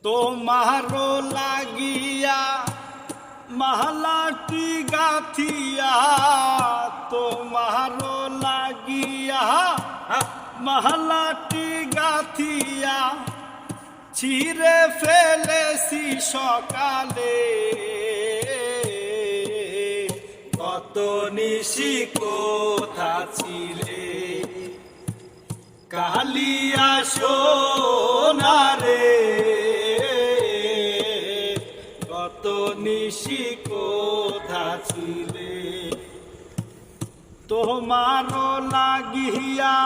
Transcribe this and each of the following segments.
তোমারো লাগিয়া মহলাটি গাথিয়া, তোমারো লাগিয়া মহলাটি গাথিয়া ছিঁড়ে ফেলেছি সকালে। কত নিশি কোথা ছিলে কালিয়া সোনারে, কত নিশি কোথা ছিলে। তোমারো লাগিয়া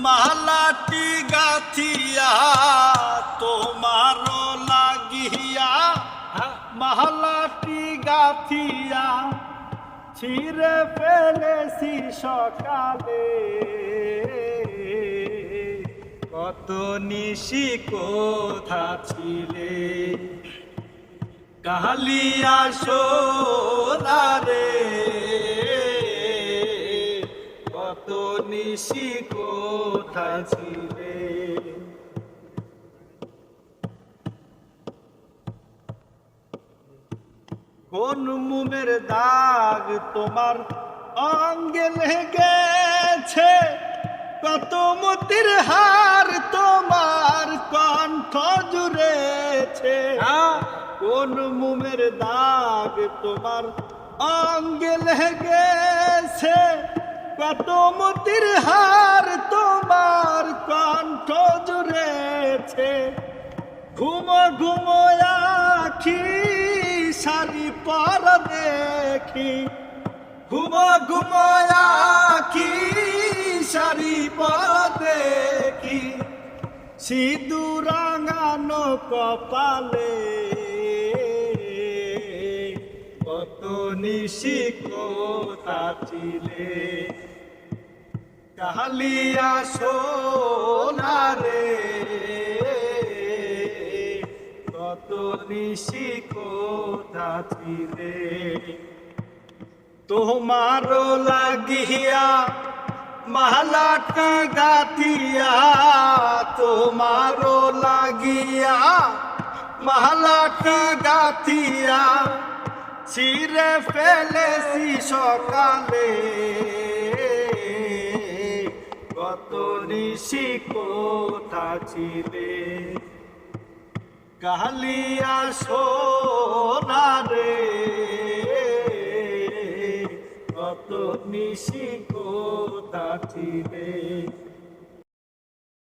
মালাটি গাথিয়া, তোমারো লাগিয়া মালাটি গাথিয়া ছিঁড়ে ফেলেছি সকালে। কত নিশি কোথা ছিলে কালিয়া সোনারে, কত নিশি কোথা ছিলে। কোন মোমের দাগ তোমার অঙ্গে লেগেছে, কত মতির হার তোমার কণ্ঠ জুড়েছে। কোন মোমের দাগ তোমার অঙ্গে লেগেছে, কত মতির হার তোমার কণ্ঠ জুড়েছে। ঘুমো ঘুমো আখি সারি পর দেখি, ঘুমো ঘুমো আখি সারি পর দেখি, সিঁদুর রাঙানো কপালে। কত নিশি কোথা ছিলে কালিয়া সোনারে, কত নিশি কোথা ছিলে। তোমারো লাগিয়া মালাটা গাথিয়া, তোমারো লাগিয়া মালাটা গাথিয়া ছিঁড়ে ফেলেছি সকালে। কত নিশি কোথা ছিলে কালিয়া সোনারে, কত নিশি কোথা ছিলে।